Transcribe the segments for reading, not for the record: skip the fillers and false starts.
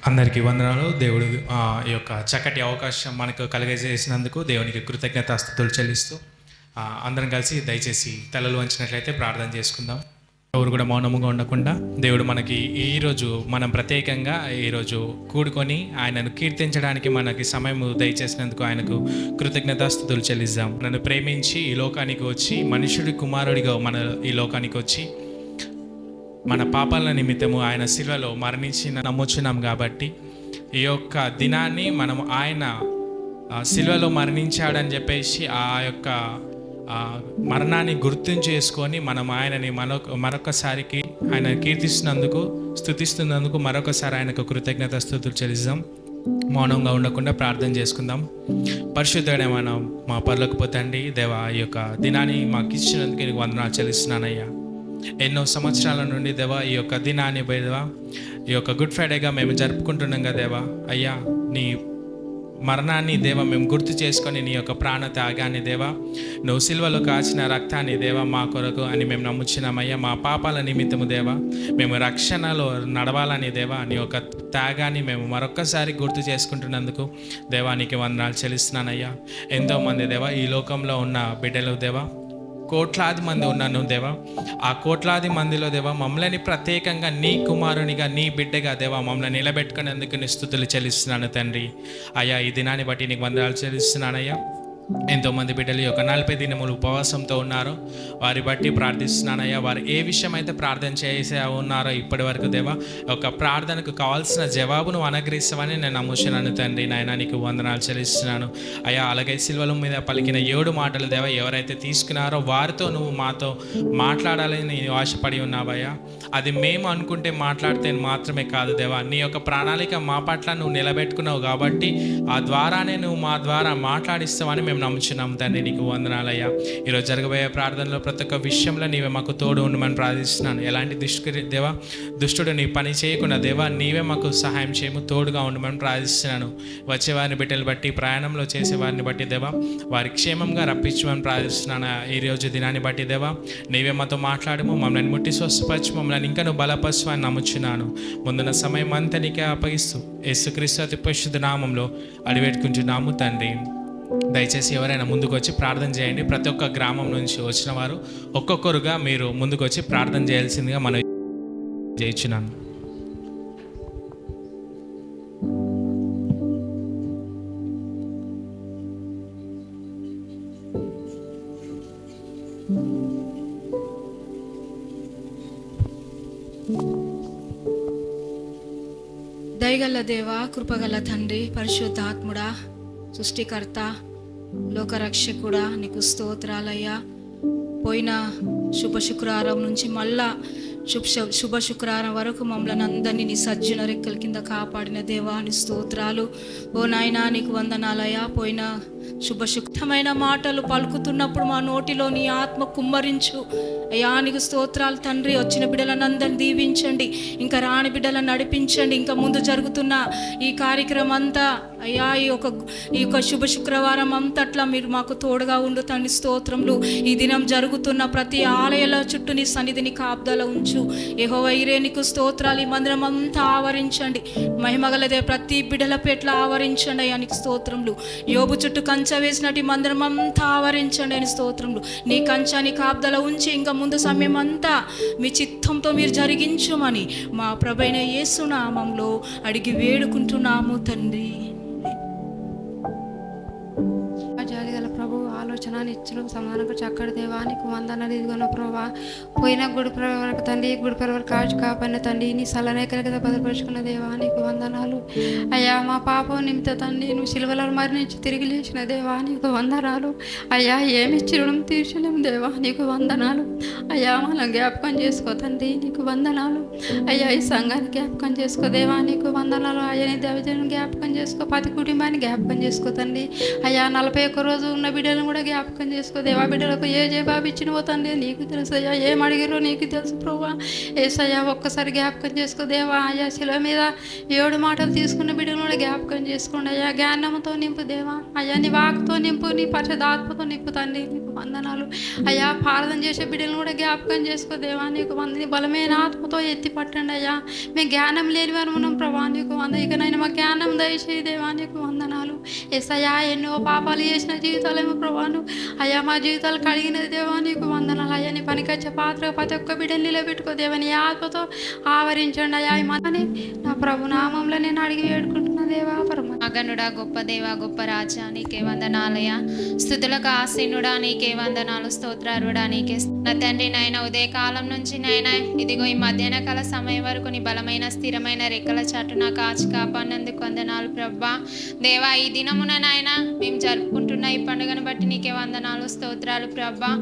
అందరికీ వందనాలు. దేవుడు ఈ యొక్క చక్కటి అవకాశం మనకు కలిగజేసినందుకు దేవునికి కృతజ్ఞతాస్తుతులు చెల్లిస్తూ అందరం కలిసి దయచేసి తలలు వంచినట్లయితే ప్రార్థన చేసుకుందాం. ఎవరు కూడా మౌనముగా ఉండకుండా దేవుడు మనకి ఈరోజు మనం ప్రత్యేకంగా ఈరోజు కూడుకొని ఆయనను కీర్తించడానికి మనకి సమయం దయచేసినందుకు ఆయనకు కృతజ్ఞతాస్తుతులు చెల్లిద్దాం. నన్ను ప్రేమించి ఈ లోకానికి వచ్చి మనుషుడి కుమారుడిగా మన ఈ లోకానికి వచ్చి మన పాపాల నిమిత్తము ఆయన శిలువలో మరణించి నమ్ముచున్నాం. కాబట్టి ఈ యొక్క దినాన్ని మనం ఆయన శిలువలో మరణించాడని చెప్పేసి ఆ యొక్క మరణాన్ని గుర్తుంచేసుకొని మనం ఆయనని మరొకసారికి ఆయన కీర్తిస్తున్నందుకు స్తుతిస్తున్నందుకు మరొకసారి ఆయనకు కృతజ్ఞత స్తుతులు చెల్లిద్దాం. మౌనంగా ఉండకుండా ప్రార్థన చేసుకుందాం. పరిశుద్ధుడైన మనం మా పరలోకపు తండ్రి దేవా, ఈ యొక్క దినాన్ని మాకు ఇచ్చినందుకు నీకు వందనాలు చెల్లిస్తున్నానయ్యా. ఎన్నో సంవత్సరాల నుండి దేవా ఈ యొక్క దినాన్ని దేవా ఈ యొక్క గుడ్ ఫ్రైడేగా మేము జరుపుకుంటున్నాం కదా దేవా. అయ్యా, నీ మరణాన్ని దేవా మేము గుర్తు చేసుకొని నీ యొక్క ప్రాణ త్యాగాన్ని దేవా నువ్వు సిల్వలో కాచిన రక్తాన్ని దేవా మా కొరకు అని మేము నమ్ముచున్నామయ్యా. మా పాపాల నిమిత్తము దేవా మేము రక్షణలో నడవాలని దేవా నీ యొక్క త్యాగాన్ని మేము మరొక్కసారి గుర్తు చేసుకుంటున్నందుకు దేవా నీకు వందనాలు చెల్లిస్తున్నానయ్యా. ఎంతోమంది దేవా ఈ లోకంలో ఉన్న బిడ్డలు దేవా కోట్లాది మంది ఉన్నాను దేవా. ఆ కోట్లాది మందిలో దేవా మమ్మల్ని ప్రత్యేకంగా నీ కుమారునిగా నీ బిడ్డగా దేవా మమ్మల్ని నిలబెట్టుకునేందుకు నీ స్తుతులు చెల్లిస్తున్నాను తండ్రి. అయ్యా, ఈ దినాన్ని బట్టి నీకు వందనాలు చెల్లిస్తున్నానయ్యా. ఎంతోమంది బిడ్డలు యొక్క 40 దినములు ఉపవాసంతో ఉన్నారో వారి బట్టి ప్రార్థిస్తున్నానయ్యా. వారు ఏ విషయం అయితే ప్రార్థన చేసే ఉన్నారో ఇప్పటి వరకు దేవా ఒక ప్రార్థనకు కావాల్సిన జవాబును అనుగ్రహిస్తామని నేను నమ్ముచున్నాను తండ్రి. నాయన నీకు వందనాలు చెల్లిస్తున్నాను అయ్యా. అలాగే సిల్వల మీద పలికిన 7 మాటలు దేవా ఎవరైతే తీసుకున్నారో వారితో నువ్వు మాతో మాట్లాడాలని నేను ఆశపడి ఉన్నావయ్యా. అది మేము అనుకుంటే మాట్లాడితే మాత్రమే కాదు దేవా, నీ యొక్క ప్రణాళిక మా పట్ల నువ్వు నిలబెట్టుకున్నావు కాబట్టి ఆ ద్వారానే నువ్వు మా ద్వారా మాట్లాడిస్తావని మేము నమ్ముచున్నాం తండ్రి. నీకు వందనాలయ్యా. ఈరోజు జరగబోయే ప్రార్థనలో ప్రతి ఒక్క విషయంలో నీవే మాకు తోడు ఉండమని ప్రార్థిస్తున్నాను. ఎలాంటి దుష్టుడు నీ పని చేయకుండా దేవా నీవే మాకు సహాయం చేయము, తోడుగా ఉండమని ప్రార్థిస్తున్నాను. వచ్చేవారిని బిడ్డలు బట్టి ప్రయాణంలో చేసేవారిని బట్టి దేవా వారి క్షేమంగా రప్పించమని ప్రార్థిస్తున్నాను. ఈరోజు దినాన్ని బట్టి దేవా నీవే మాతో మాట్లాడము, మమ్మల్ని ముట్టి స్వస్థపరచు, మమ్మల్ని ఇంకా నువ్వు బలపరచు అని నమ్ముచున్నాను. ముందున్న సమయం అంతా నీకే అప్పగిస్తూ యేసుక్రీస్తు అతి పరిశుద్ధ నామంలో అడివేట్టుకుంటున్నాము తండ్రి. దయచేసి ఎవరైనా ముందుకు వచ్చి ప్రార్థన చేయండి. ప్రతి ఒక్క గ్రామం నుంచి వచ్చిన వారు ఒక్కొక్కరుగా మీరు ముందుకు వచ్చి ప్రార్థన చేయాల్సిందిగా మనం చేయించున్నాను. దయగల దేవా, కృపగల తండ్రి, పరిశుద్ధాత్ముడా, సృష్టికర్త, లోకరక్షకుడా నీకు స్తోత్రాలయ్యా. పోయిన శుభ శుక్రవారం నుంచి మళ్ళా శుభ శుక్రవారం వరకు మమ్మల్ని అందరినీ నీ సజ్జన రెక్కల కింద కాపాడిన దేవా నీ స్తోత్రాలు. ఓ నాయనా నీకు వందనాలయ్యా. పోయిన శుభమైన మాటలు పలుకుతున్నప్పుడు మా నోటిలో నీ ఆత్మ కుమ్మరించు అయ్యా. నీకు స్తోత్రాలు తండ్రి. వచ్చిన బిడ్డలను అందరిని దీవించండి, ఇంకా రాని బిడ్డలను నడిపించండి. ఇంకా ముందు జరుగుతున్న ఈ కార్యక్రమం అంతా అయ్యా ఈ యొక్క శుభ శుక్రవారం అంతట్లా మీరు మాకు తోడుగా ఉండు తండ్రి. స్తోత్రములు. ఈ దినం జరుగుతున్న ప్రతి ఆలయాల చుట్టూ నీ సన్నిధిని కాపుదల ఉంచు. యెహోవా ఈరే నీకు స్తోత్రాలు. ఈ మందిరం అంతా ఆవరించండి. మహిమగలదే ప్రతి బిడ్డల పెట్ల ఆవరించండి అయ్యా. నీకు స్తోత్రములు. యోబు చుట్టూ కంచె వేసినట్టు ఈ మందిరం అంతా ఆవరించండి అని స్తోత్రములు. నీ కంచాని కాపుదల ఉంచి ఇంకా ముందు సమయం అంతా మీ చిత్తంతో మీరు జరిగించమని మా ప్రభువైన యేసు నామములో అడిగి వేడుకుంటున్నాము తండ్రి. జాలిగల ప్రభు ఆలోచన నిచ్చులు సమానకు చక్కటి దేవానికి వందనాలు. ఇదిగోన ప్రభా పోయిన గుడి వరకు తండ్రి, గుడి వరకు కాచు కాపాడిన తండ్రి, నీ సలనేకల కదా భద్రపరుచుకున్న దేవానికి వందనాలు అయ్యా. మా పాపం నిమిత్త తండ్రి నువ్వు సిలువలో మరణించి తిరిగి లేచిన దేవానికి వందనాలు అయ్యా. ఏమి రుణం తీర్చలేము దేవా, నీకు వందనాలు అయ్యా. మనం జ్ఞాపకం చేసుకో తండ్రి, నీకు వందనాలు అయ్యా. ఈ సంఘాన్ని జ్ఞాపకం చేసుకో దేవా, నీకు వందనాలు అయ్యా. నీ దేవజనం జ్ఞాపకం చేసుకో, ప్రతి కుటుంబాన్ని జ్ఞాపకం చేసుకో తండ్రి అయ్యా. 41 రోజు ఉన్న బిడ్డలను కూడా జ్ఞాపకం చేసుకో దేవా. బిడ్డలకు ఏ జవాబు ఇచ్చినవో తండ్రి నీకు తెలుసు అయ్యా. ఏం అడిగారో నీకు తెలుసు ప్రభా. ఏసయ్యా ఒక్కసారి జ్ఞాపకం చేసుకో దేవా అయ్యా. శిలువ మీద 7 మాటలు తీసుకున్న బిడ్డలు కూడా జ్ఞాపకం చేసుకోండి అయ్యా. జ్ఞానంతో నింపు దేవా అయ్యా. నీ వాక్తో నింపు, నీ పరిశుద్ధాత్మతో నింపు తండ్రి. నీకు వందనాలు. అయ్యా ప్రార్థన చేసే బిడ్డలను కూడా జ్ఞాపకం చేసుకో దేవా, నీకు వందని బలమైన ఆత్మతో ఎత్తి పట్టండి అయ్యా. మేము జ్ఞానం లేని వారు ఉన్నాం ప్రభా, నీకు ఇకనైనా మా జ్ఞానం దయచేయి దేవా, నీకు వందనాలు. ఎస్సయ్యా ఎన్నో పాపాలు చేసిన జీవితాలేమో ప్రభాను అయ్యా, మా జీవితాలు కడిగినది దేవా, నీకు వందనాలు అయ్యా. నీ పనికొచ్చే పాత్ర ప్రతి ఒక్క బిడ్డని నిలబెట్టుకో దేవా, నీ ఆత్మతో ఆవరించండి అయ్యా. ఈ మనని నా ప్రభు నామంలో నేను అడిగి వేడుకుంటున్నా దేవా పరమ మగనుడా, గొప్ప దేవా, గొప్ప రాజా, నీకే వందనాలయ. స్థుతులకు ఆసీనుడా, నీకే వందనాలు. స్తోత్రారుడా, నీకే నా తండ్రి నాయన. ఉదయకాలం నుంచి నాయన ఇదిగో ఈ మధ్యాహ్న కాల సమయం వరకు నీ బలమైన స్థిరమైన రెక్కల చాటు నాకు కాచి కాపాడినందుకు వందనాలు ప్రభా. దేవా, ఈ దినమున నాయన మేము జరుపుకుంటున్న ఈ పండుగను బట్టి నీకే వందనాలు, స్తోత్రాలు ప్రభా.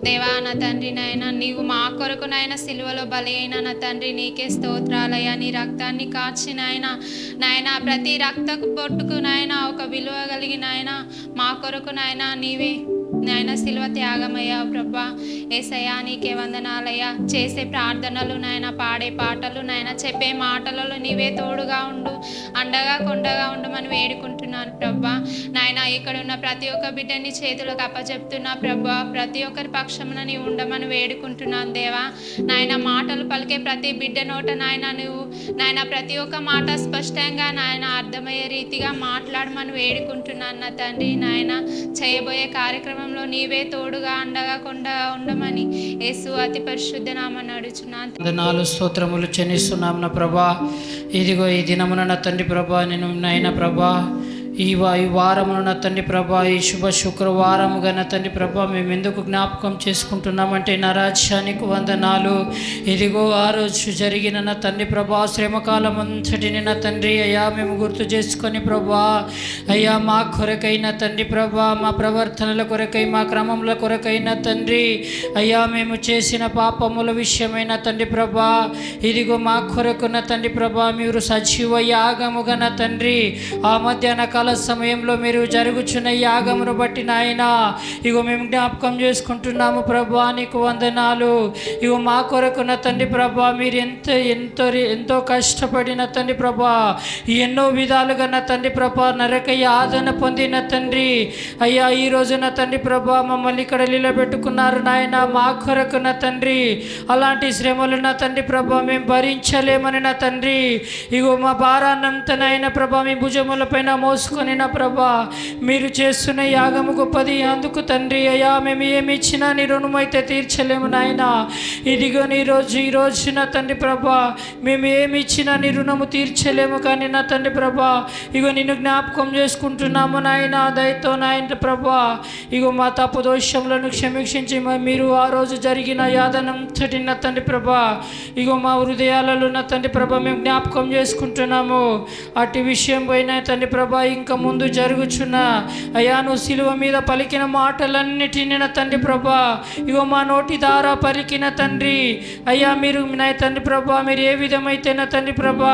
దేవా నా తండ్రి నాయన, నీవు మా కొరకు నాయన సిలువలో బలి అయిన నా తండ్రి నీకే స్తోత్రాలయ్యా. నీ రక్తాన్ని కాచి నాయన ప్రతి రక్త బొట్టుకు నాయన ఒక విలువ కలిగి నాయన మా కొరకు నాయన నీవే నాయన సిలువ త్యాగమయ్యా ప్రభా. యేసయ్యా నీకే వందనాలయ్యా. చేసే ప్రార్థనలు నాయన, పాడే పాటలు నాయన, చెప్పే మాటలలో నీవే తోడుగా ఉండు, అండగా కొండగా ఉండమని వేడుకుంటున్నాను ప్రభా. నాయన ఇక్కడ ఉన్న ప్రతి ఒక్క బిడ్డని చేతులకు అప్పచెప్తున్నా ప్రభా. ప్రతి ఒక్కరి పక్షమున నీవు ఉండమని వేడుకుంటున్నాను దేవా. నాయన మాటలు పలికే ప్రతి బిడ్డ నోట నాయన నువ్వు నాయన ప్రతి ఒక్క మాట స్పష్టంగా నాయన అర్థమయ్యే రీతిగా మాట్లాడమని వేడుకుంటున్నాను నా తండ్రి. నాయన చేయబోయే కార్యక్రమంలో నీవే తోడుగా అండగా కొండగా ఉండమని యేసు అతి పరిశుద్ధ నామమున అడుగుచున్నాను. వందనాలు స్తోత్రములు చెల్లిస్తున్నాం నా ప్రభా. ఇదిగో ఈ దినమున నా తండ్రి ప్రభా, నేను నాయన ప్రభా ఈ వారమున నా తండ్రి ప్రభా, ఈ శుభ శుక్రవారముగా నా తండ్రి ప్రభా మేము ఎందుకు జ్ఞాపకం చేసుకుంటున్నామంటే నా రాజ్యానికి వందనాలు. ఇదిగో ఆ రోజు జరిగిన నా తండ్రి ప్రభా శ్రమకాలం అంతటిని నా తండ్రి అయ్యా మేము గుర్తు చేసుకొని ప్రభా అయ్యా మా కొరకైన తండ్రి ప్రభా, మా ప్రవర్తనల కొరకై, మా క్రమముల కొరకైన తండ్రి అయ్యా మేము చేసిన పాపముల విషయమైన తండ్రి ప్రభా ఇదిగో మా కొరకున్న తండ్రి ప్రభా మీరు సజీవ యాగముగా నా తండ్రి ఆ మధ్యాహ్న కాల సమయంలో మీరు జరుగుచున్న యాగమును బట్టి నాయన ఇగో మేము జ్ఞాపకం చేసుకుంటున్నాము ప్రభా, నీకు వందనాలు. ఇగో మా కొరకున్న తండ్రి ప్రభా మీరు ఎంతో కష్టపడిన తండ్రి ప్రభా, ఎన్నో విధాలుగా నా తండ్రి ప్రభా నరక యాతన పొందిన తండ్రి అయ్యా ఈ రోజు నా తండ్రి ప్రభా మమ్మల్ని ఇక్కడ నిలబెట్టుకున్నారు నాయన. మా కొరకు నా తండ్రి అలాంటి శ్రమలు నా తండ్రి ప్రభా మేము భరించలేమని నా తండ్రి ఇగో మా భారాన్నంతా నాయన ప్రభా మీ భుజముల పైన మోసుకొని నా ప్రభా మీరు చేస్తున్న యాగము గొప్పది. అందుకు తండ్రి అయ్యా మేము ఏమి ఇచ్చినా నీ రుణమైతే తీర్చలేము నాయన. ఇదిగో ఈ రోజు నా తండ్రి ప్రభా మేము ఏమి ఇచ్చినా నీ రుణము తీర్చలేము, కానీ నా తండ్రి ప్రభా ఇగో నిన్ను జ్ఞాపకం చేసుకుంటున్నాము నాయన. దయతో నాయన ప్రభా ఇగో మా తప్పు దోషములను క్షమించి మీరు ఆ రోజు జరిగిన యాదనంతటి నా తండ్రి ప్రభా ఇగో మా హృదయాలలో నా తండ్రి ప్రభా మేము జ్ఞాపకం చేసుకుంటున్నాము. అటు విషయం పోయిన తండ్రి ప్రభా ఇంకా ముందు జరుగుచున్న అయ్యా నువ్వు సిలువ మీద పలికిన మాటలన్నిటిని నా తండ్రి ప్రభా ఇగో మా నోటి ద్వారా పలికిన తండ్రి అయ్యా మీరు నా తండ్రి ప్రభా మీరు ఏ విధమైతే నా తండ్రి ప్రభా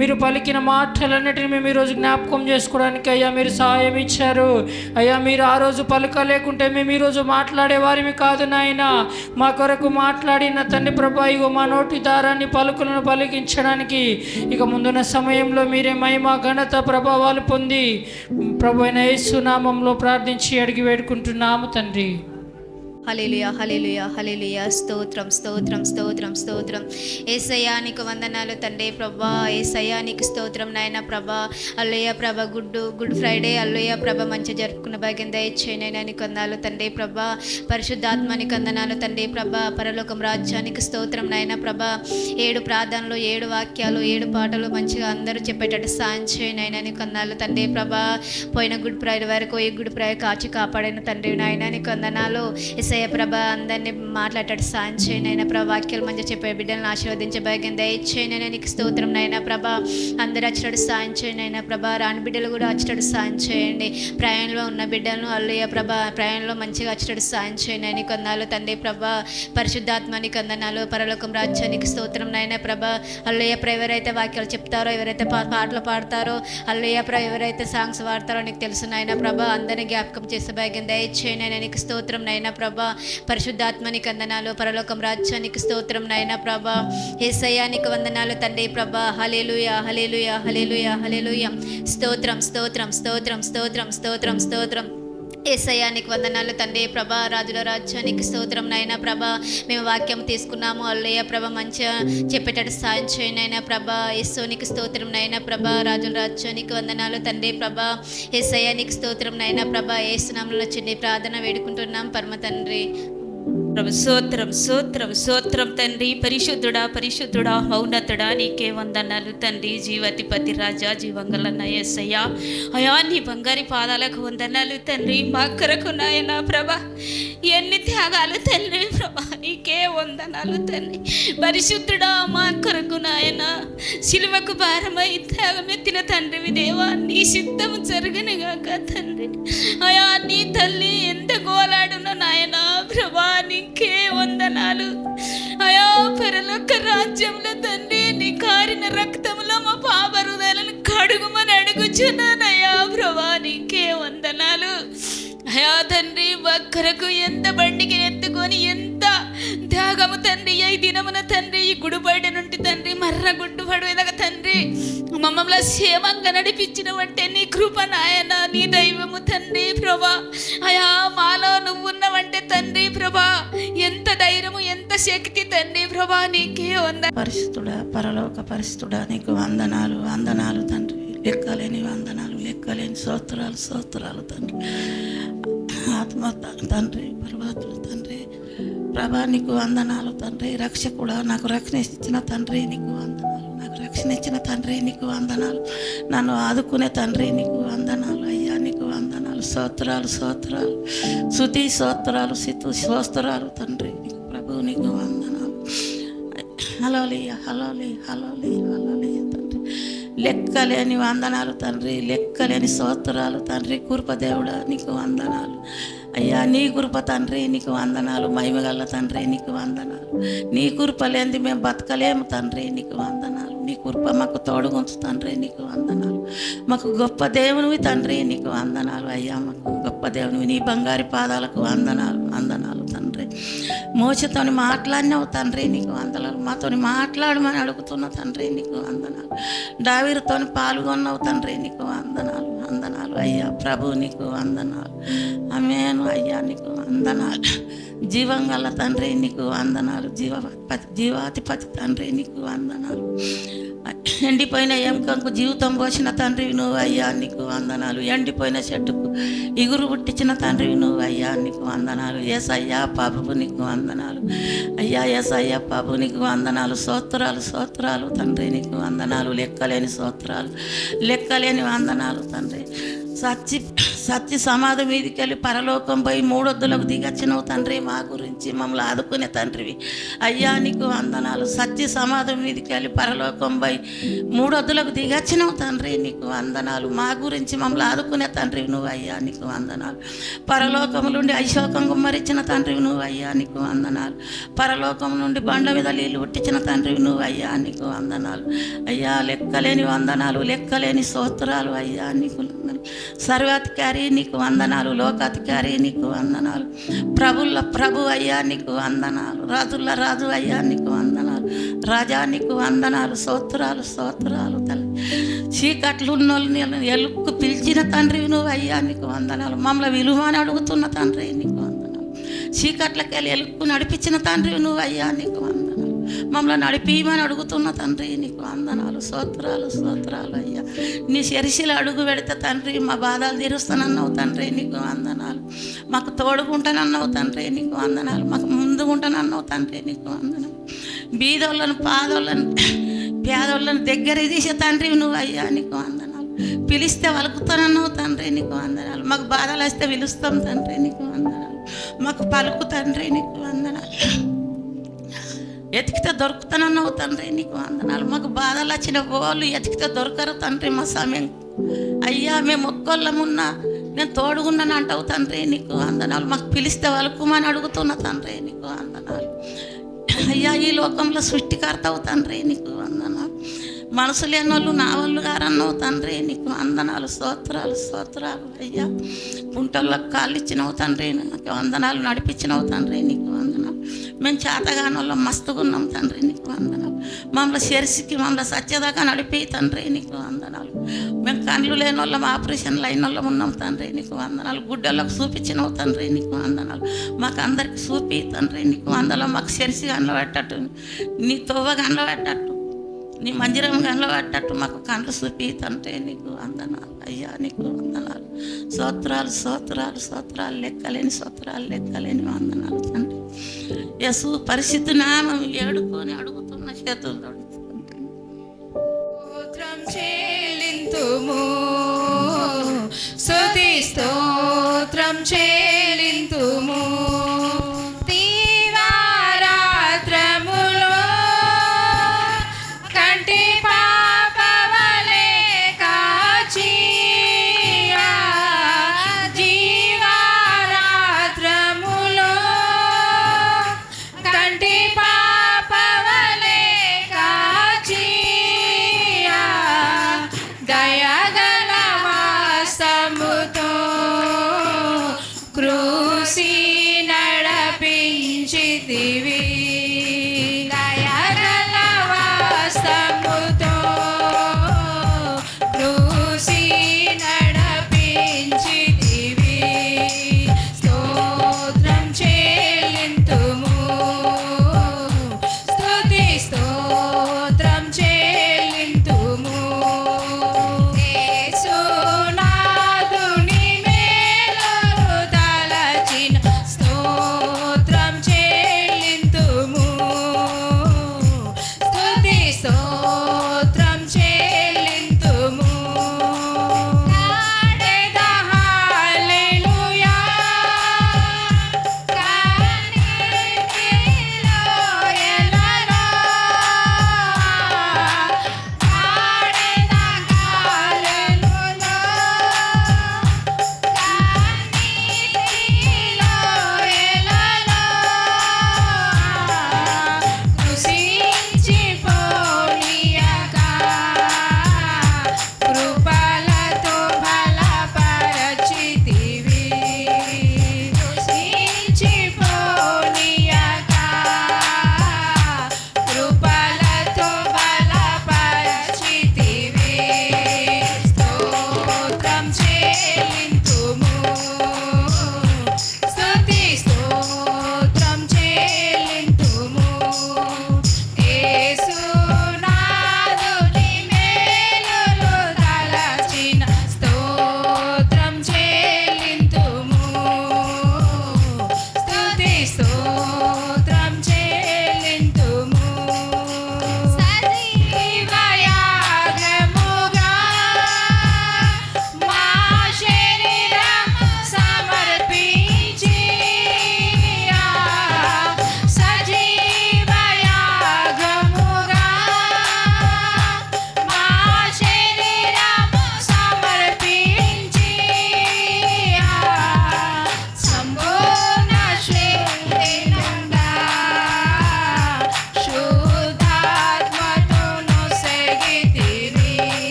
మీరు పలికిన మాటలన్నిటిని మేము ఈరోజు జ్ఞాపకం చేసుకోవడానికి అయ్యా మీరు సహాయం ఇచ్చారు. అయ్యా మీరు ఆ రోజు పలకలేకుంటే మేము ఈరోజు మాట్లాడే వారిమి కాదు నాయన. మా కొరకు మాట్లాడిన తండ్రి ప్రభా ఇగో మా నోటి దారాన్ని పలుకులను పలికించడానికి ఇక ముందున్న సమయంలో మీరే మహిమ ఘనత ప్రభావాలు పొంది ప్రభు అయిన యేసు నామములో ప్రార్థించి అడిగి వేడుకుంటున్నాము తండ్రి. హల్లెలూయా హల్లెలూయా హల్లెలూయా. స్తోత్రం స్తోత్రం స్తోత్రం స్తోత్రం. యేసయ్యా నీకు వందనాలు తండ్రి ప్రభా. యేసయ్యా నీకు స్తోత్రం నాయన ప్రభా. హల్లెలూయా ప్రభా. గుడ్ ఫ్రైడే హల్లెలూయా ప్రభా మంచి జరుపుకున్న భాగ్యం దయచేయనైనా నీకు వందనాలు తండ్రి ప్రభా. పరిశుద్ధాత్మ నీకు వందనాలు తండ్రి ప్రభా. పరలోకం రాజ్యానికి స్తోత్రం నాయన ప్రభా. 7 ప్రార్థనలు 7 వాక్యాలు 7 పాటలు మంచిగా అందరూ చెప్పేటట్టు సాయం చేయనైనా నీకు వందనాలు తండ్రి ప్రభా. పోయిన గుడ్ ఫ్రైడే వరకు ఈ గుడ్ ఫ్రైడే కాచి కాపాడిన తండ్రి నాయన నీకు వందనాలు. ప్రభా అందరినీ మాట్లాడేటట్టు సాయం చేయనైనా ప్రభా. వాక్యాలు మంచిగా చెప్పే బిడ్డలను ఆశీర్వదించే భాగ్యం దయచేయనైనా నీకు స్తోత్రం నైనా ప్రభా. అందరూ వచ్చేటట్టు సాయం చేయనైనా ప్రభా. రాని బిడ్డలు కూడా వచ్చేటట్టు సాయం చేయండి. ప్రయాణంలో ఉన్న బిడ్డలను అల్లయ్య ప్రభా ప్రయాణంలో మంచిగా వచ్చేటట్టు సాయం చేయండి. నీకు వందనాలు తండ్రి ప్రభా. పరిశుద్ధాత్మ నీకు వందనాలు. పరలోకం రాజ్యానికి స్తోత్రం నైనా ప్రభా. అల్లయ్య ఎవరైతే వాక్యాలు చెప్తారో, ఎవరైతే పాటలు పాడతారో, అల్లయ్య ఎవరైతే సాంగ్స్ పాడతారో నీకు తెలుసు నైనా ప్రభా. అందరినీ జ్ఞాపకం చేసే భాగ్యం దయచేయనైనా నీకు స్తోత్రం నైనా ప్రభా. పరిశుద్ధాత్మనికి వందనాలు. పరలోకం రాజ్యానికి స్తోత్రం నైనా ప్రభా. యేసయ్యా నీకు వందనాలు తండ్రి ప్రభా. హల్లెలూయా హల్లెలూయా హల్లెలూయా హల్లెలూయా. స్తోత్రం స్తోత్రం స్తోత్రం స్తోత్రం స్తోత్రం స్తోత్రం. యేసయ్య నీకు వందనాలు తండ్రి. ప్రభా రాజుల రాజ్యానికి స్తోత్రం నాయన. ప్రభా మేము వాక్యం తీసుకున్నాము అల్లయ్య. ప్రభా మంచిగా చెప్పేటట్టు సాయం చేయండి నాయన. ప్రభా యేసు నీకు స్తోత్రం నాయన. ప్రభా రాజుల రాజ్యానికి వందనాలు తండ్రి. ప్రభా యేసయ్య నీకు స్తోత్రం నాయన. ప్రభా యేసు నామములో చిన్ని ప్రార్థన వేడుకుంటున్నాం పరమ తండ్రి. ప్రభు స్తోత్రం స్తోత్రం స్తోత్రం తండ్రి. పరిశుద్ధుడా పరిశుద్ధుడా మౌన్నతుడా నీకే వందనాలు తండ్రి. జీవాధిపతి రాజా జీవంగలన్న యేసయ్య అయా నీ బంగారి పాదాలకు వందనాలు తండ్రి. మా కొరకు నాయన ప్రభా ఎన్ని త్యాగాలు తండ్రి. ప్రభా నీకే వందనాలు తండ్రి. పరిశుద్ధుడా మా కొరకు నాయన శిలువకు భారమై త్యాగమెత్తిన తండ్రివి దేవా. నీ సిద్ధము జరగనుగాక తండ్రి. అయా నీ తల్లి ఎంత గోలాడున నాయన ప్రభా నీకే వందనాలు. అయా పరలోక రాజ్యంలో తండ్రి నీ కారిన రక్తంలో మా పాప హృదయాలను కడుగుమని అడుగుచున్నానయ్యా ప్రభా నీకే వందనాలు. అయా తండ్రి ఒక్కరకు ఎంత బండికి ఎత్తుకొని ఎంత త్యాగము తండ్రి. ఈ దినమున తండ్రి ఈ గుడిబయట నుండి తండ్రి మర్ర గుడ్డుపడు ఎదగ తండ్రి మమ్మల్ని క్షేమంగా నడిపించినవంటే నీ కృప నాయన. నీ దైవము తండ్రి ప్రభా. అయా మాలో నువ్వు ఉన్నవంటే తండ్రి ప్రభా ఎంత ధైర్యము ఎంత శక్తి తండ్రి ప్రభా నీకే పరిశుద్ధుడా పరలోక పరిశుద్ధుడా నీకు వందనాలు వందనాలు తండ్రి. లెక్కలేని వందనాలు లెక్కలేని స్తోత్రాలు స్తోత్రాలు తండ్రి. ఆత్మ తండ్రి పర్వతులు తండ్రి ప్రభా నీకు వందనాలు తండ్రి. రక్షకుడా నాకు రక్షణ ఇచ్చిన తండ్రి నీకు వందనాలు. నాకు రక్షణ ఇచ్చిన తండ్రి నీకు వందనాలు. నన్ను ఆదుకునే తండ్రి నీకు వందనాలు అయ్యా. నీకు వందనాలు స్తోత్రాలు స్తోత్రాలు శృతి స్తోత్రాలు సితు స్తోత్రాలు తండ్రి. నీకు ప్రభు నీకు వందనాలు. హలోలియ హలోలి హలోలి హలోలి తండ్రి. లెక్కలేని వందనాలు తండ్రి. లెక్కలేని స్తోత్రాలు తండ్రి. కృపదేవుడా నీకు వందనాలు అయ్యా. నీ కృప తండ్రి నీకు వందనాలు. మహిమగల తండ్రి నీకు వందనాలు. నీ కృప లేనిది మేము బతకలేము తండ్రి నీకు వందనాలు. నీ కృప మాకు తోడుగుంచు తండ్రి నీకు వందనాలు. మాకు గొప్ప దేవునివి తండ్రి నీకు వందనాలు అయ్యా. మాకు గొప్ప దేవునివి. నీ బంగారు పాదాలకు వందనాలు వందనాలు తండ్రి. మోసతోని మాట్లాడినావు తండ్రి నీకు వందనాలు. మాతోని మాట్లాడమని అడుగుతున్న తండ్రి నీకు వందనాలు. దావీదుతోని పాల్గొన్నావు తండ్రి నీకు వందనాలు వందనాలు అయ్యా. ప్రభు నీకు వందనాలు. ఆమేను అయ్యా నీకు వందనాలు. జీవంగల తండ్రి నీకు వందనాలు. జీవాధిపతి తండ్రి నీకు వందనాలు. ఎండిపోయిన ఎముకకు జీవితం పోసిన తండ్రివి నువ్వు అయ్యా నీకు వందనాలు. ఎండిపోయిన చెట్టుకు ఇగురు పుట్టించిన తండ్రివి నువ్వు అయ్యా నీకు వందనాలు. యేసయ్యా పాపపు నీకు వందనాలు అయ్యా. యేసయ్యా పాపు నీకు వందనాలు. స్తోత్రాలు స్తోత్రాలు తండ్రి నీకు వందనాలు. లెక్కలేని స్తోత్రాలు లెక్కలేని వందనాలు తండ్రి. సత్య సమాధి మీదకి వెళ్ళి పరలోకం పోయి మూడొద్దులకు దిగచ్చినవు తండ్రి. మా గురించి మమ్మల్ని ఆదుకునే తండ్రివి అయ్యా నీకు వందనాలు. సత్య సమాధి మీదకి వెళ్ళి పరలోకం పోయి మూడొద్దులకు దిగచ్చినవు తండ్రి నీకు వందనాలు. మా గురించి మమ్మల్ని ఆదుకునే తండ్రివి నువ్వు అయ్యా నీకు వందనాలు. పరలోకం నుండి అశోకం గుమ్మరించిన తండ్రివి నువ్వు అయ్యా నీకు వందనాలు. పరలోకం నుండి బండ మీద నీళ్ళు పుట్టించిన తండ్రివి నువ్వు అయ్యా నీకు వందనాలు అయ్యా. లెక్కలేని వందనాలు లెక్కలేని స్తోత్రాలు అయ్యా నీకు వందనాలు. సర్వాధికారి నీకు వందనాలు. లోకాధికారి నీకు వందనాలు. ప్రభుల ప్రభు అయ్యా నీకు వందనాలు. రాజుల రాజు అయ్యా నీకు వందనాలు. రాజా నీకు వందనాలు. స్తోత్రాలు స్తోత్రాలు తల్లి. చీకట్లు ఉన్నోళ్ళని ఎలుక్కు పిలిచిన తండ్రివి నువ్వు అయ్యా నీకు వందనాలు. మమ్మల్ని విలువని అడుగుతున్న తండ్రి నీకు వందనాలు. చీకట్లకి వెళ్ళి ఎలుక్కు నడిపించిన తండ్రివి నువ్వు అయ్యా నీకు వందనాలు. మమ్మల్ని నడిపిమని అడుగుతున్న తండ్రి నీకు వందనాలు. స్తోత్రాలు స్తోత్రాలు అయ్యా. నీ శరిశిల అడుగు పెడితే తండ్రి మా బాధలు తీరుస్తానన్నావు తండ్రి నీకు వందనాలు. మాకు తోడుకుంటానన్నావు తండ్రి నీకు వందనాలు. మాకు ముందుకుంటానన్నావు తండ్రి నీకు వందనాలు. బీదోళ్ళను పేదోళ్ళను దగ్గర తీసే తండ్రి నువ్వు అయ్యా నీకు వందనాలు. పిలిస్తే వలుకుతానన్నావు తండ్రి నీకు వందనాలు. మాకు బాధలు వస్తే పిలుస్తాం తండ్రి నీకు వందనాలు. మాకు పలుకు తండ్రి నీకు వందనాలు. ఎతికితే దొరుకుతానన్నావు తండ్రి నీకు వందనాలు. మాకు బాధలు వచ్చిన వాళ్ళు ఎతికితే దొరకరు తండ్రి మా సమయం అయ్యా. మేము ఒక్కొల్లమున్నా నేను తోడుగున్నాను అంటావు తండ్రి నీకు వందనాలు. మాకు పిలిస్తే వలుకుమని అడుగుతున్న తండ్రి నీకు వందనాలు అయ్యా. ఈ లోకంలో సృష్టికర్తవు తండ్రి నీకు వందనాలు. మనసు లేని వాళ్ళు నా వాళ్ళు గారన్నావు తండ్రి నీకు వందనాలు. స్తోత్రాలు స్తోత్రాలు అయ్యా. కుంటల్లో కాళ్ళు ఇచ్చినావు తండ్రి నాకు వందనాలు. నడిపించినావు తండ్రి నీకు వందనాలు. మేము చేతగాని వాళ్ళం మస్తుగా ఉన్నాం తండ్రి, నీకు వందనాలు. మమ్మల్ని శరిసికి మమ్మల్ని సత్యదాకా నడిపి తండ్రి, నీకు వందనాలు. మేము కళ్ళు లేని వాళ్ళం, ఆపరేషన్లు అయిన వాళ్ళం ఉన్నాం తండ్రి, నీకు వందనాలు. గుడ్డలకు చూపించినావు తండ్రి, నీకు వందనాలు. మాకు అందరికి చూపి తండ్రి, నీకు వందనాలు. మాకు శరిసి గండ్ల పెట్టట్టు, నీ తొవ్వ గండ్ల పెట్టట్టు, నీ మందిరం గండ్ల పెట్టట్టు మాకు కళ్ళు చూపి తండ్రి, నీకు వందనాలు. అయ్యా నీకు వందనాలు. స్తోత్రాలు స్తోత్రాలు స్తోత్రాలు లెక్కలేని స్తోత్రాలు లెక్కలేని వందనాలు తండ్రి. యేసు పరిశుద్ధ నామం ఏడుకొని అడుగుతున్న చేతులతో స్తోత్రం చెల్లింతుము, స్తుతి స్తోత్రం చెల్లింతుము. దీవారాత్రములో కంటి పాపవలె కాచి, జీవారాత్రములో కంటి పాపవలె కాచి, దయగల వాస్తముతో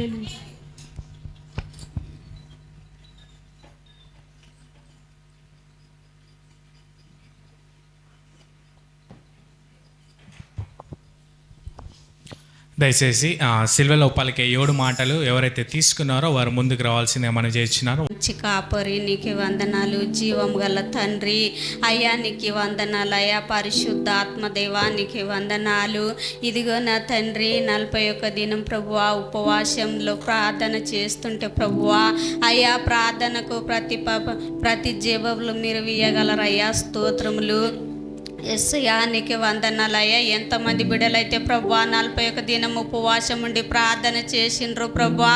హల్లెలూయా. దయచేసి సిల్వలో పలికే 7 మాటలు ఎవరైతే తీసుకున్నారో వారు ముందుకు రావాల్సిందే మనం చేయించినారు. మంచి కాపరి నీకు వందనాలు, జీవం గల తండ్రి అయ్యా నీకు వందనాలు అయ్యా, పరిశుద్ధ ఆత్మదేవా నీకు వందనాలు. ఇదిగో నా తండ్రి 41 దినం ప్రభువా ఉపవాసంలో ప్రార్థన చేస్తుంటే ప్రభువా అయ్యా ప్రార్థనకు ప్రతి జేబులు మీరు ఇయ్యగలరయ్యా. స్తోత్రములు ఎస్సయ్యా నీకు వందనాలయ్యా. ఎంతమంది బిడ్డలైతే ప్రభువా 41 దినం ఉపవాసం ఉండి ప్రార్థన చేసిండ్రు ప్రభువా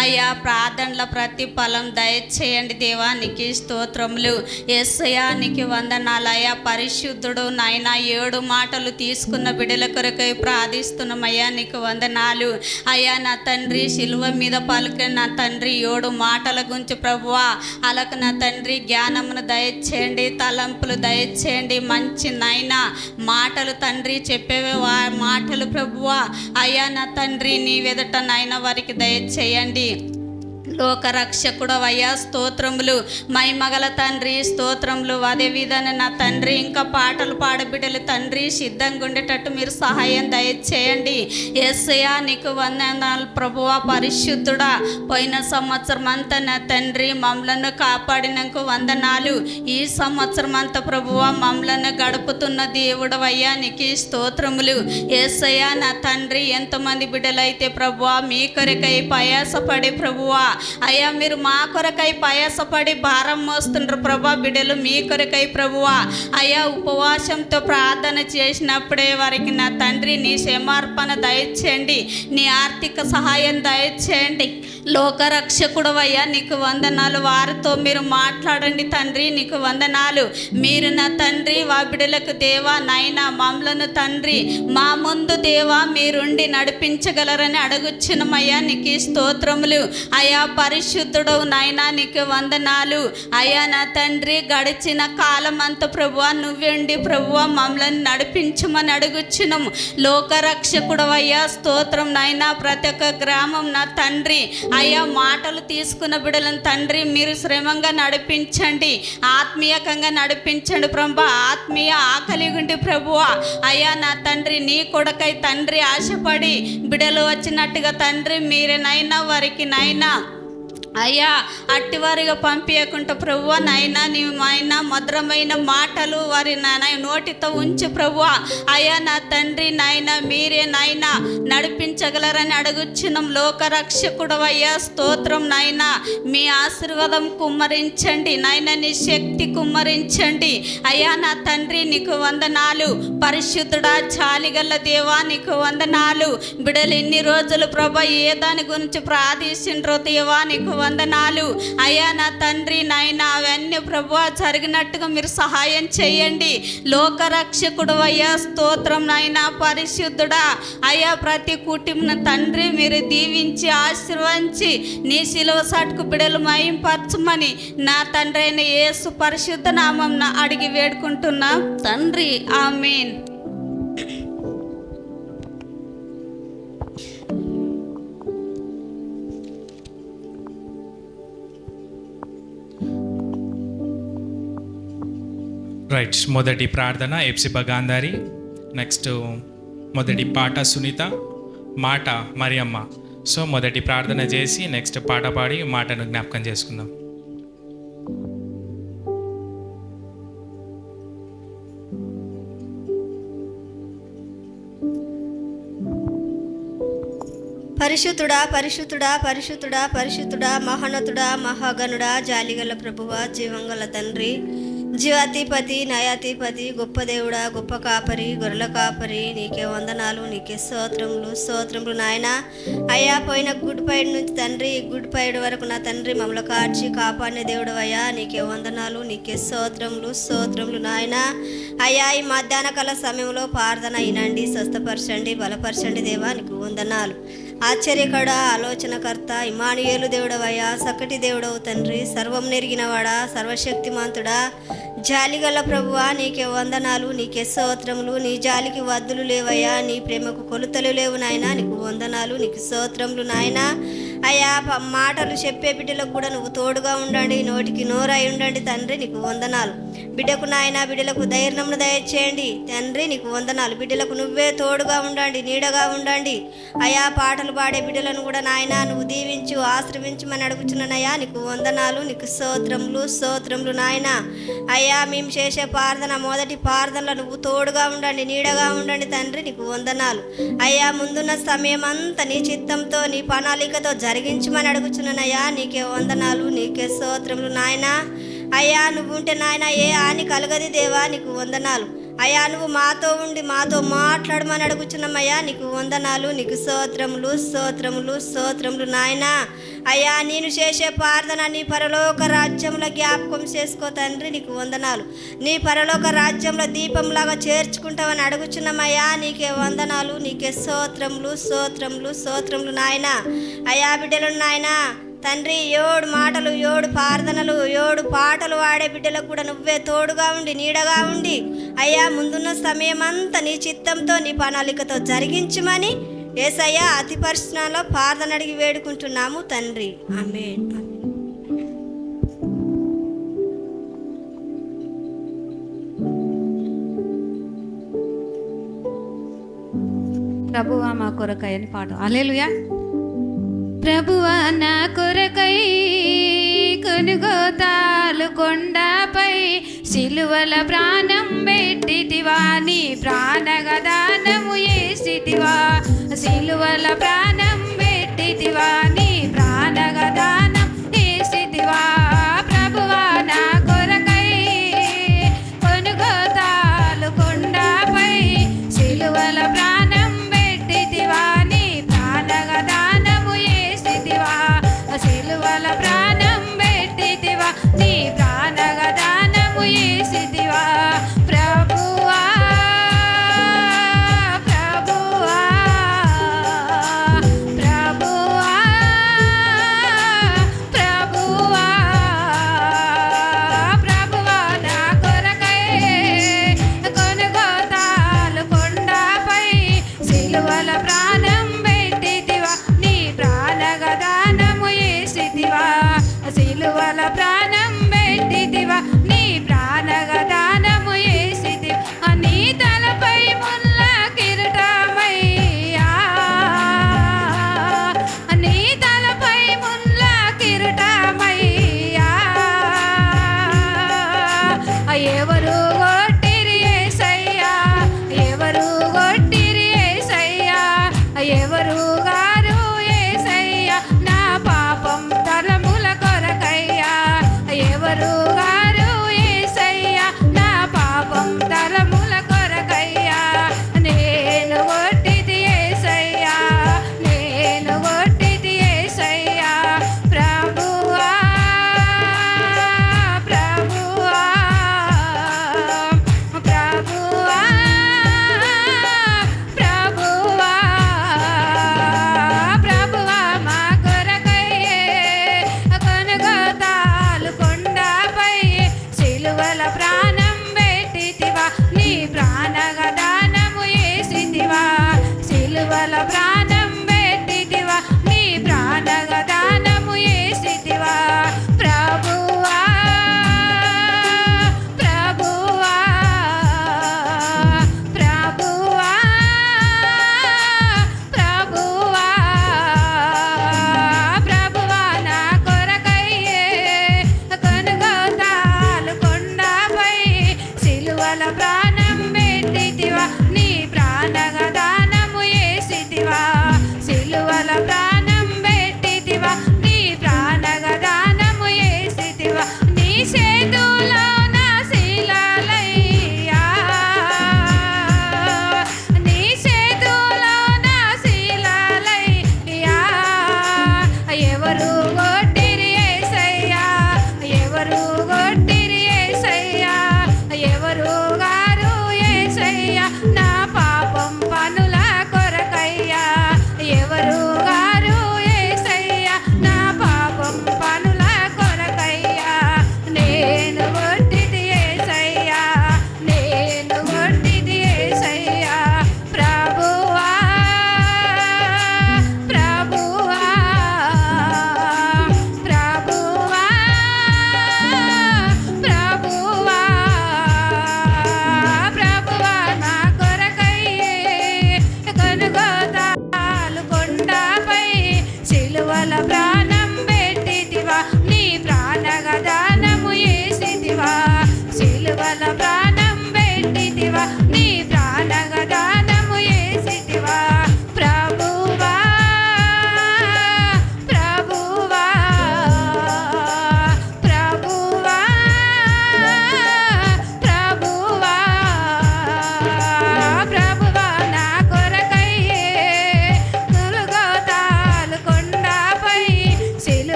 అయ్యా, ప్రార్థనల ప్రతి ఫలం దయచేయండి దేవా నీకు స్తోత్రములు. ఎస్సయ్యా నీకు వందనాలయ్యా. పరిశుద్ధుడు నాయన 7 మాటలు తీసుకున్న బిడ్డల కొరకై ప్రార్థిస్తున్నామయ్యా నీకు వందనాలు అయ్యా. నా తండ్రి శిలువ మీద పలికిన నా తండ్రి 7 మాటల గురించి ప్రభువా అలకు నా తండ్రి జ్ఞానమును దయచేయండి, తలంపులు దయచేయండి. మంచి నాయన మాటలు తండ్రి చెప్పేవే మాటలు ప్రభువా అయ్యా నా తండ్రి నీ వెదట నాయన వారికి దయచేయండి. లోకరక్షకుడు అయ్యా స్తోత్రములు. మహిమగల తండ్రి స్తోత్రములు. అదే విధంగా నా తండ్రి ఇంకా పాటలు పాడబిడ్డలు తండ్రి సిద్ధంగా ఉండేటట్టు మీరు సహాయం దయచేయండి. యేసయ్యా నీకు వందనాలు ప్రభువా. పరిశుద్ధుడా పోయిన సంవత్సరం అంతా నా తండ్రి మమ్మలను కాపాడినందుకు వందనాలు. ఈ సంవత్సరం అంతా ప్రభువా మమ్మలను గడుపుతున్న దేవుడు అయ్యా నీకు స్తోత్రములు. యేసయ్యా నా తండ్రి ఎంతమంది బిడ్డలైతే ప్రభువా మీ కొరకై ప్రయాసపడి ప్రభువా అయ్యా మీరు మా కొరకై ప్రయాసపడి భారం మోస్తుండ్రు ప్రభా బిడ్డలు మీ కొరకై ప్రభువా అయ్యా ఉపవాసంతో ప్రార్థన చేసినప్పుడే వారికి నా తండ్రి నీ క్షమార్పణ దయచేయండి, నీ ఆర్థిక సహాయం దయచేయండి. లోకరక్షకుడు అయ్యా నీకు వందనాలు. వారితో మీరు మాట్లాడండి తండ్రి నీకు వందనాలు. మీరు నా తండ్రి వా బిడ్డలకు దేవా నాయనా మమ్మలను తండ్రి మా ముందు దేవా మీరుండి నడిపించగలరని అడుగుచున్నమయ్యా నీకు స్తోత్రములు అయ్యా. పరిశుద్ధుడవు నాయనా నీకు వందనాలు అయ్యా. నా తండ్రి గడిచిన కాలం అంతా ప్రభువా నువ్వేండి ప్రభువా మమ్మల్ని నడిపించమని అడుగుచున్నాము. లోకరక్షకుడు అయ్యా స్తోత్రం నాయనా. ప్రతి ఒక్క గ్రామం నా తండ్రి అయ్యా మాటలు తీసుకున్న బిడ్డలను తండ్రి మీరు శ్రమంగా నడిపించండి, ఆత్మీయకంగా నడిపించండి ప్రభా. ఆత్మీయ ఆకలి గుండి ప్రభువా అయ్యా నా తండ్రి నీ కొడకై తండ్రి ఆశపడి బిడ్డలు వచ్చినట్టుగా తండ్రి మీరే నైనా వారికి నైనా అయ్యా అట్టివారిగా పంపించకుండా ప్రభువా నాయనా నీవైనా మధురమైన మాటలు వారి నోటితో ఉంచి ప్రభువా అయ్యా నా తండ్రి నాయనా మీరే నాయనా నడిపించగలరని అడుగుచున్నాం. లోకరక్షకుడు అయ్యా స్తోత్రం నాయనా. మీ ఆశీర్వాదం కుమ్మరించండి నాయనా, నీ శక్తి కుమ్మరించండి అయ్యా. నా తండ్రి నీకు వందనాలు. పరిశుద్ధుడా చాలిగల్ల దేవా నీకు వందనాలు. బిడలు ఇన్ని రోజులు ప్రభా ఏ దాని గురించి ప్రార్థించిండ్రో దేవా నీకు వందనాలు అయ్యా. నా తండ్రి నాయన అవన్నీ ప్రభువా జరిగినట్టుగా మీరు సహాయం చేయండి. లోకరక్షకుడు అయ్యా స్తోత్రం నాయన. పరిశుద్ధుడా అయ్యా ప్రతి కుటుంబం తండ్రి మీరు దీవించి ఆశీర్వదించి నీ శిలువ సాటుకు బిడలు మహింపరచమని నా తండ్రి అయిన యేసు పరిశుద్ధ నామం అడిగి వేడుకుంటున్నా తండ్రి, ఆమేన్. రైట్, మొదటి ప్రార్థన ఎప్సిబా గాంధారి, నెక్స్ట్ మొదటి పాట సునీత, మాట మరియమ్మ. సో మొదటి ప్రార్థన చేసి నెక్స్ట్ పాట పాడి మాటను జ్ఞాపకం చేసుకుందాం. పరిశుద్ధుడా పరిశుద్ధుడా పరిశుద్ధుడా పరిశుద్ధుడా మహోన్నతుడా మహాగణుడా జాలిగల ప్రభువా జీవంగల తండ్రి జీవాధిపతి న్యాయాధిపతి గొప్ప దేవుడా గొప్ప కాపరి గొర్రెల కాపరి నీకే వందనాలు, నీకే స్తోత్రములు స్తోత్రములు నాయన. అయ్యా పోయిన గుడ్ పైడ్ నుంచి తండ్రి గుడ్ పైడ్ వరకు నా తండ్రి మమ్మల్ని కాచి కాపాడిన దేవుడు అయ్యా నీకే వందనాలు, నీకే స్తోత్రములు స్తోత్రములు నాయన. అయ్యా ఈ మధ్యాహ్న కాల సమయంలో ప్రార్థన అయినండి, స్వస్థపరచండి, బలపరచండి దేవా నీకు వందనాలు. ఆశ్చర్యకడ ఆలోచనకర్త ఇమానుయేలు దేవుడవయ్యా, సకటి దేవుడవు తండ్రి, సర్వం నెరిగినవాడా, సర్వశక్తిమంతుడా, జాలిగల ప్రభువా నీకే వందనాలు, నీకే స్తోత్రములు. నీ జాలికి వద్దులు లేవయ్యా, నీ ప్రేమకు కొలుతలు లేవు నాయన, నీకు వందనాలు, నీకు స్తోత్రములు నాయన. అయా మాటలు చెప్పే బిడ్డలకు కూడా నువ్వు తోడుగా ఉండండి, నోటికి నోరై ఉండండి తండ్రి, నీకు వందనాలు. బిడ్డకు నాయన బిడ్డలకు ధైర్యమును దయచేయండి తండ్రి, నీకు వందనాలు. బిడ్డలకు నువ్వే తోడుగా ఉండండి, నీడగా ఉండండి. అయా పాటలు పాడే బిడ్డలను కూడా నాయన నువ్వు దీవించు, ఆశ్రమించమని అడుగుచున్నానయ్యా, నీకు వందనాలు, నీకు స్తోత్రములు స్తోత్రములు నాయన. అయ్యా మేము చేసే ప్రార్థన మొదటి ప్రార్థనలో నువ్వు తోడుగా ఉండండి, నీడగా ఉండండి తండ్రి, నీకు వందనాలు. అయ్యా ముందున్న సమయం అంతా నీ చిత్తంతో నీ ప్రణాళికతో జరిగించమని అడుగుచున్నానయ్యా, నీకే వందనాలు, నీకే స్తోత్రములు నాయన. అయ్యా నువ్వు ఉంటే నాయన ఏ హాని కలగది దేవా, నీకు వందనాలు. అయ్యా నువ్వు మాతో ఉండి మాతో మాట్లాడమని అడుగుచున్నామయ్యా, నీకు వందనాలు, నీకు స్తోత్రములు స్తోత్రములు స్తోత్రములు నాయన. అయ్యా నేను చేసే ప్రార్థన నీ పరలోక రాజ్యంలో జ్ఞాపకం చేసుకో తండ్రి, నీకు వందనాలు. నీ పరలోక రాజ్యంలో దీపంలాగా చేర్చుకుంటామని అడుగుచున్నామయ్యా, నీకే వందనాలు, నీకే స్తోత్రములు స్తోత్రములు స్తోత్రములు నాయన. అయ్యా బిడ్డలు నాయన తండ్రి 7 మాటలు 7 ప్రార్థనలు 7 పాటలు వాడే బిడ్డలకు కూడా నువ్వే తోడుగా ఉండి నీడగా ఉండి అయ్యా ముందున్న సమయం అంతా నీ చిత్తంతో నీ ప్రణాళికతో జరిగించమని యేసయ్యా అతి పరిశుద్ధంలో ప్రార్థన అడిగి వేడుకుంటున్నాము తండ్రి, ఆమేన్. ప్రభువా మా కొరకైన పాట. హల్లెలూయా. ప్రభువా నా కొరకై కొనుగోతాలు కొండపై సిలువల ప్రాణం పెట్టితివా, నీ ప్రాణగదానము చేసితివా. సిలువల ప్రాణం పెట్టితివా, నీ ప్రాణగదానం చేసితివా. ప్రభువా నా కొరకై కొనుగోతాలు కొండపై సిలువల ప్రాణం పెట్టితివా, నీ ప్రాణగదానము చేసితివా. సిలువల ప్రాణం పెట్టితివా, నీ ప్రాణగదానము చేసితివా. ప్రభువా ప్రభువా ప్రభువా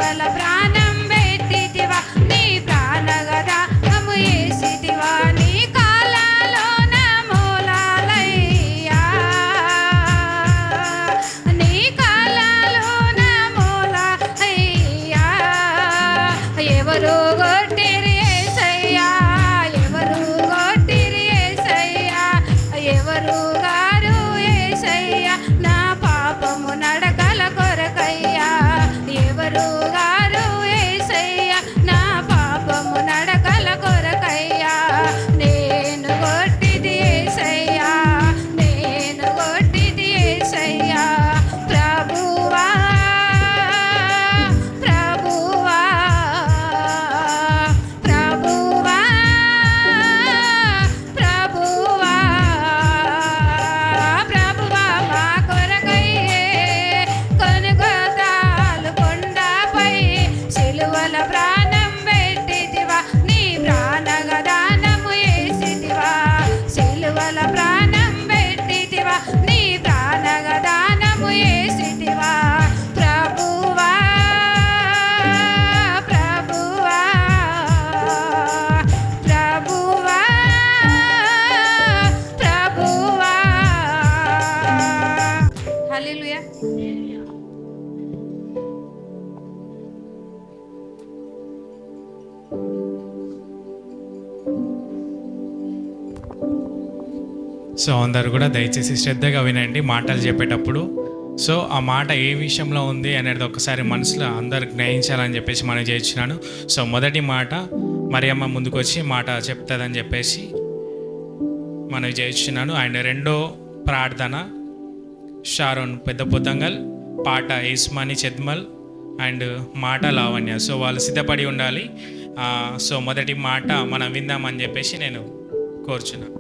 సిలువల ప్రాణం పెట్టితివా నీ ప్రాణగదానము యేసితివా నీ కాలాలోన మూలాలయ్యా నీ కాలాలోన మూలాలయ్యా ఎవరు కొట్టిరి యేసయ్యా ఎవరు కొట్టిరి యేసయ్యా ఎవరు గారు యేసయ్యా నా పాపము నడకల కొరకయ్యా ఎవరు గారు యేసయ్యా నా పాపము నడకల కొరకయ్యా నేను కొట్టిది యేసయ్యా నేను కొట్టిది యేసయ్యా ప్రభువా ప్రభువా ప్రభువా ప్రభువా ప్రభువా మా కొరకయ్యే కొనుగోతాలు కొండపై సిలువల ప్రాణం పెట్టితివా నీ ప్రాణగదానము యేసితివా సిలువల ప్రాణం పెట్టితివా నీ ప్రాణగదానము యేసితివా ప్రభువా ప్రభువా ప్రభువా ప్రభువా హల్లెలూయా. సో అందరు కూడా దయచేసి శ్రద్ధగా వినండి మాటలు చెప్పేటప్పుడు. సో ఆ మాట ఏ విషయంలో ఉంది అనేది ఒకసారి మనసులో అందరు గ్రహించాలని చెప్పేసి మనం చేయించినాను. సో మొదటి మాట మరియమ్మ ముందుకు వచ్చి మాట చెప్తుందని చెప్పేసి మనం చేయించున్నాను. అండ్ రెండో ప్రార్థన షారోన్ పెద్ద పొద్దంగల్, పాట ఇస్మాని చెద్మల్ అండ్ మాట లావణ్య. సో వాళ్ళు సిద్ధపడి ఉండాలి. సో మొదటి మాట మనం విందామని చెప్పేసి నేను కోరుచున్నాను.